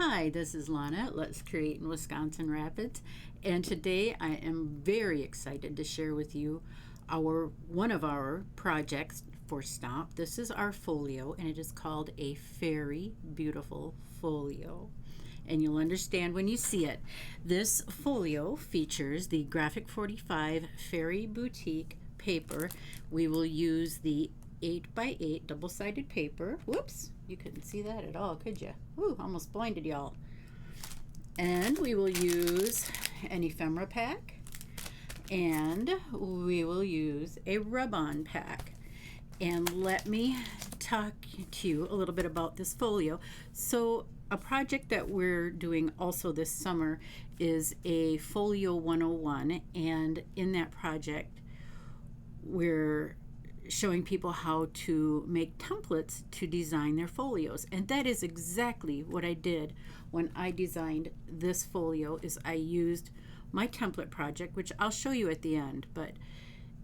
Hi, this is Lana at Let's Create in Wisconsin Rapids, and today I am very excited to share with you one of our projects for Stomp. This is our folio, and it is called a Fairy Beautiful Folio. And you'll understand when you see it. This folio features the Graphic 45 Fairy Boutique paper. We will use the 8x8 double-sided paper. Whoops, you couldn't see that at all, could you? Woo, almost blinded y'all. And we will use an ephemera pack, and we will use a rub-on pack. And let me talk to you a little bit about this folio. So a project that we're doing also this summer is a Folio 101, and in that project we're showing people how to make templates to design their folios. And that is exactly what I did when I designed this folio. Is I used my template project, which I'll show you at the end, but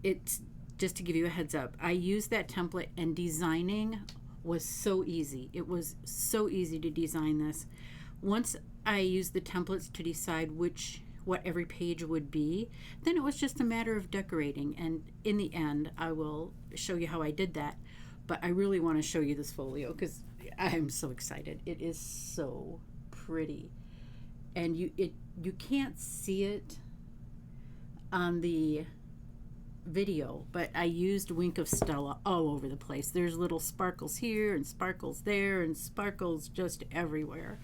it's just to give you a heads up. I used that template, and designing was so easy. It was so easy to design this. Once I used the templates to decide what every page would be, then it was just a matter of decorating, and in the end I will show you how I did that. But I really want to show you this folio because I'm so excited. It is so pretty, and you can't see it on the video, but I used Wink of Stella all over the place. There's little sparkles here and sparkles there and sparkles just everywhere,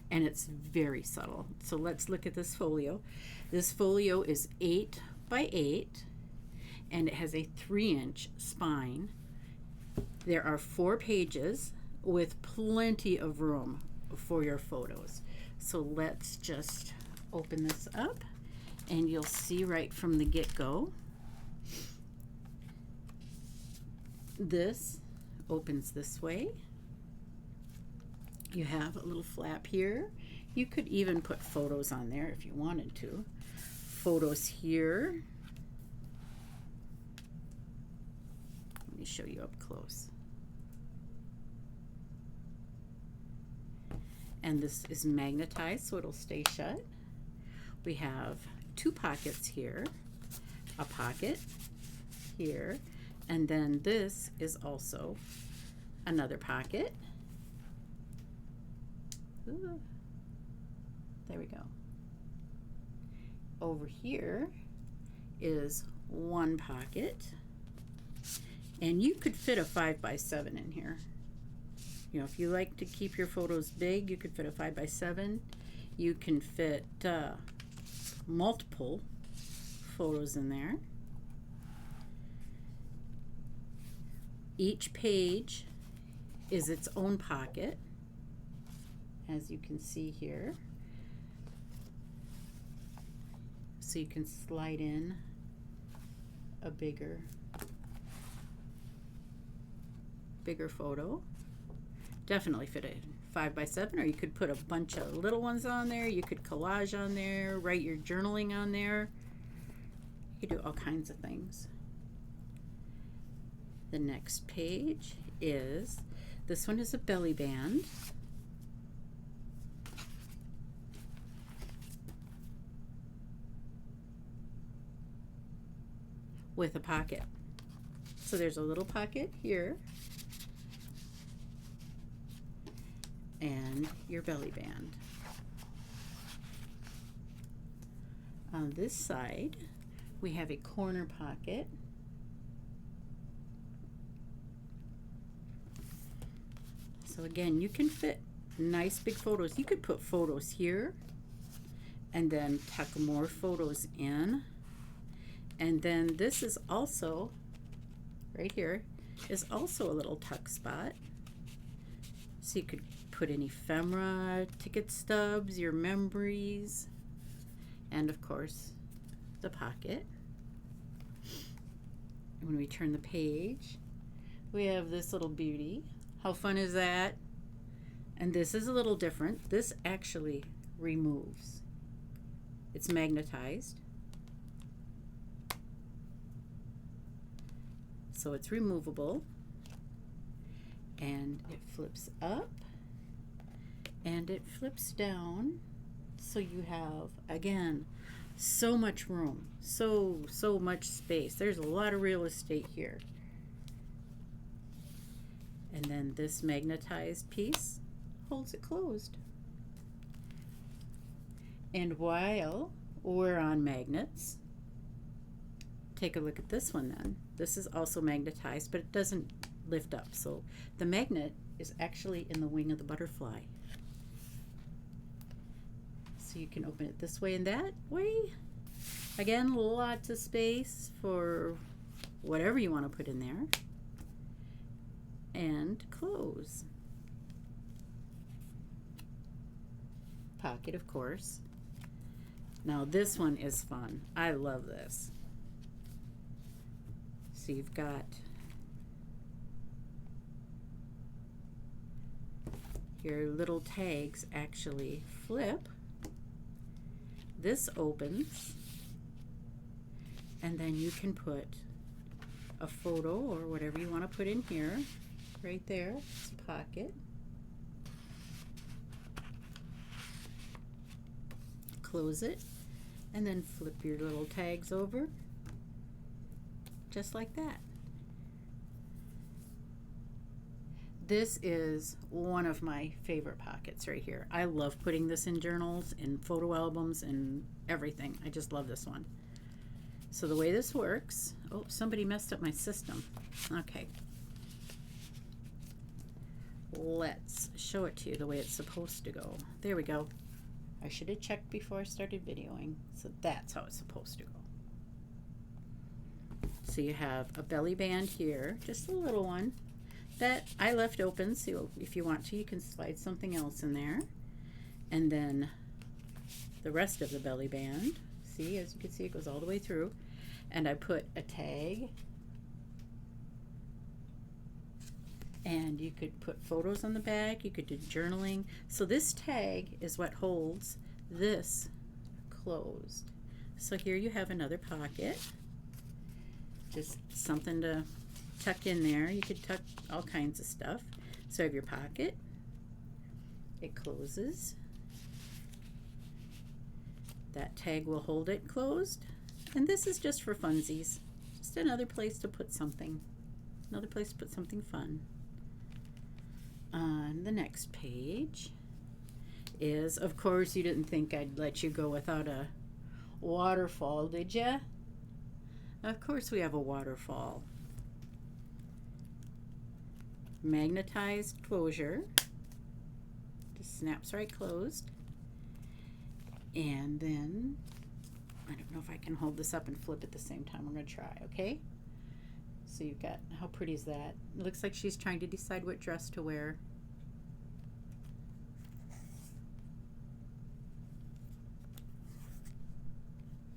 and it's very subtle. So let's look at this folio. This folio is 8x8, and it has a 3-inch spine. There are 4 pages with plenty of room for your photos. So let's just open this up, and you'll see right from the get-go, this opens this way. You have a little flap here. You could even put photos on there if you wanted to. Photos here. Let me show you up close. And this is magnetized, so it'll stay shut. We have 2 pockets here, a pocket here, and then this is also another pocket. Ooh, there we go. Over here is 1 pocket, and you could fit a 5x7 in here. You know, if you like to keep your photos big, you could fit a 5x7. You can fit multiple photos in there. Each page is its own pocket, as you can see here. So you can slide in a bigger photo. Definitely fit a 5x7, or you could put a bunch of little ones on there. You could collage on there, write your journaling on there. You could do all kinds of things. The next page is, this one is a belly band. With a pocket. So there's a little pocket here, and your belly band. On this side, we have a corner pocket. So again, you can fit nice big photos. You could put photos here and then tuck more photos in. And then this is also, right here, is also a little tuck spot. So you could put in ephemera, ticket stubs, your memories, and of course, the pocket. And when we turn the page, we have this little beauty. How fun is that? And this is a little different. This actually removes. It's magnetized. So it's removable, and it flips up, and it flips down, so you have, again, so much room, so much space. There's a lot of real estate here. And then this magnetized piece holds it closed. And while we're on magnets, take a look at this one then. This is also magnetized, but it doesn't lift up. So the magnet is actually in the wing of the butterfly. So you can open it this way and that way. Again, lots of space for whatever you want to put in there. And close. Pocket, of course. Now this one is fun. I love this. So you've got your little tags actually flip. This opens, and then you can put a photo or whatever you want to put in here. Right there, it's a pocket. Close it, and then flip your little tags over, just like that. This is one of my favorite pockets right here. I love putting this in journals, in photo albums, and everything. I just love this one. So the way this works, oh, somebody messed up my system. Okay. Let's show it to you the way it's supposed to go. There we go. I should have checked before I started videoing. So that's how it's supposed to go. So you have a belly band here, just a little one, that I left open, so if you want to, you can slide something else in there. And then the rest of the belly band, see, as you can see, it goes all the way through. And I put a tag. And you could put photos on the back, you could do journaling. So this tag is what holds this closed. So here you have another pocket. Just something to tuck in there. You could tuck all kinds of stuff. So you have your pocket. It closes. That tag will hold it closed. And this is just for funsies. Just another place to put something. Another place to put something fun. On the next page is, of course, you didn't think I'd let you go without a waterfall, did ya? Of course we have a waterfall. Magnetized closure. Just snaps right closed. And then, I don't know if I can hold this up and flip at the same time. We're going to try, okay? So you've got, how pretty is that? It looks like she's trying to decide what dress to wear.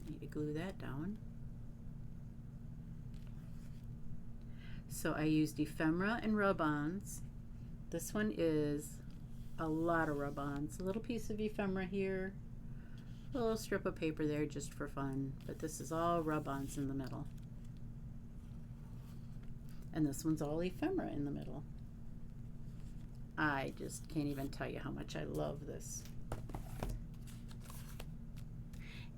Need to glue that down. So I used ephemera and rub-ons. This one is a lot of rub-ons. A little piece of ephemera here, a little strip of paper there just for fun, but this is all rub-ons in the middle. And this one's all ephemera in the middle. I just can't even tell you how much I love this.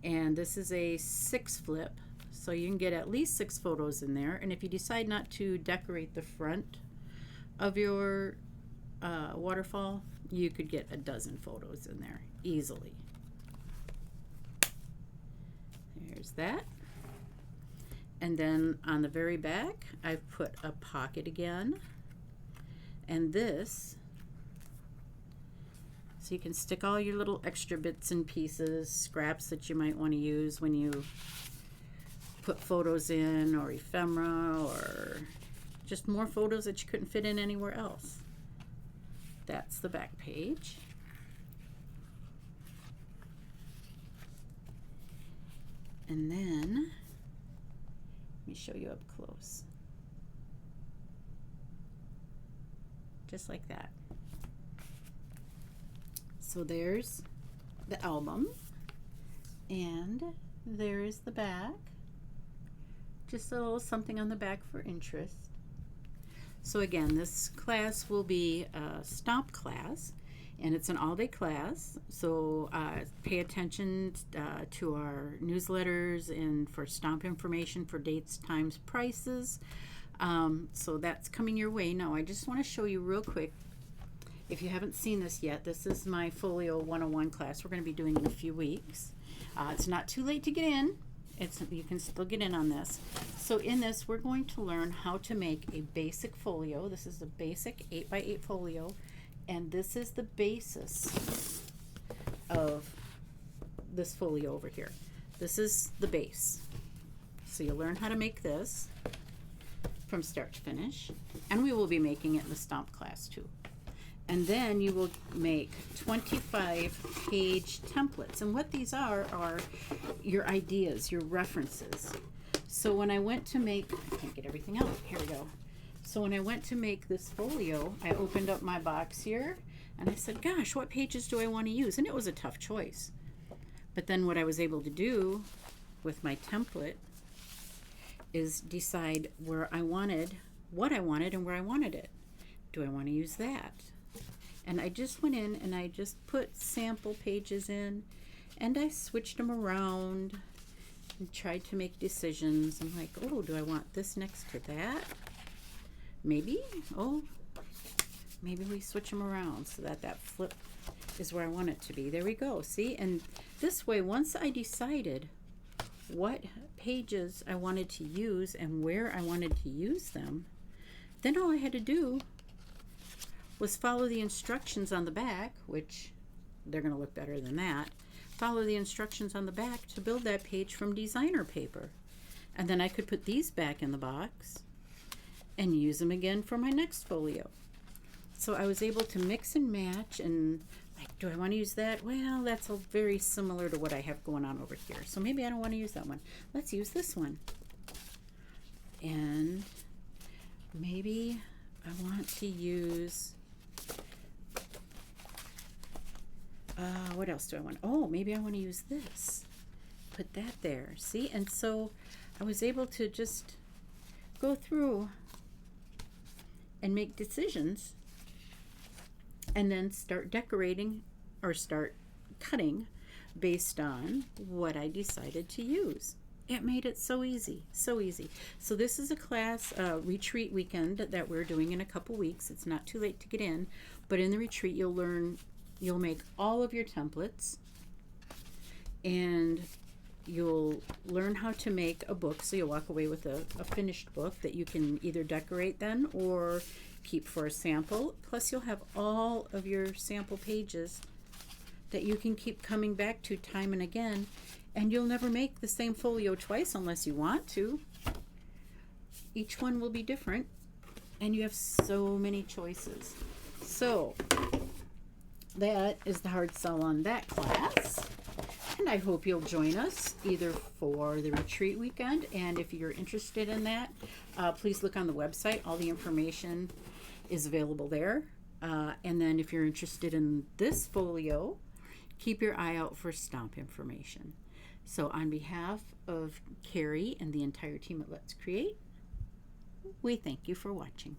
And this is a 6 flip, so you can get at least 6 photos in there. And if you decide not to decorate the front of your waterfall, you could get a dozen photos in there easily. There's that. And then on the very back, I've put a pocket again. And this, so you can stick all your little extra bits and pieces, scraps that you might want to use when you put photos in, or ephemera, or just more photos that you couldn't fit in anywhere else. That's the back page. And then, let me show you up close. Just like that. So there's the album, and there's the back. Just a little something on the back for interest. So again, this class will be a stomp class, And it's an all-day class, so pay attention to our newsletters and for stomp information for dates, times, prices. So that's coming your way. Now I just want to show you real quick, if you haven't seen this yet, this is my Folio 101 class we're going to be doing in a few weeks. It's not too late to get in. You can still get in on this. So in this, we're going to learn how to make a basic folio. This is a basic 8x8 folio, and this is the basis of this folio over here. This is the base. So you'll learn how to make this from start to finish, and we will be making it in the Stomp class too. And then you will make 25-page templates. And what these are your ideas, your references. So when I went to make, I can't get everything out. Here we go. So when I went to make this folio, I opened up my box here and I said, gosh, what pages do I want to use? And it was a tough choice. But then what I was able to do with my template is decide where I wanted, what I wanted, and where I wanted it. Do I want to use that? And I just went in and I just put sample pages in and I switched them around and tried to make decisions. I'm like, oh, do I want this next to that? Maybe, oh, maybe we switch them around so that that flip is where I want it to be. There we go, see? And this way, once I decided what pages I wanted to use and where I wanted to use them, then all I had to do was follow the instructions on the back, which they're going to look better than that. Follow the instructions on the back to build that page from designer paper. And then I could put these back in the box and use them again for my next folio. So I was able to mix and match and like, do I want to use that? Well, that's very similar to what I have going on over here. So maybe I don't want to use that one. Let's use this one. And maybe I want to use what else do I want? Oh, maybe I want to use this. Put that there. See? And so I was able to just go through and make decisions and then start decorating or start cutting based on what I decided to use. It made it so easy, so easy. So this is a class retreat weekend that we're doing in a couple weeks. It's not too late to get in, but in the retreat you'll make all of your templates and you'll learn how to make a book. So you'll walk away with a finished book that you can either decorate then or keep for a sample. Plus you'll have all of your sample pages that you can keep coming back to time and again. And you'll never make the same folio twice unless you want to. Each one will be different, and you have so many choices. So that is the hard sell on that class. And I hope you'll join us either for the retreat weekend, and if you're interested in that, please look on the website. All the information is available there. And then if you're interested in this folio, keep your eye out for stomp information. So on behalf of Carrie and the entire team at Let's Create, we thank you for watching.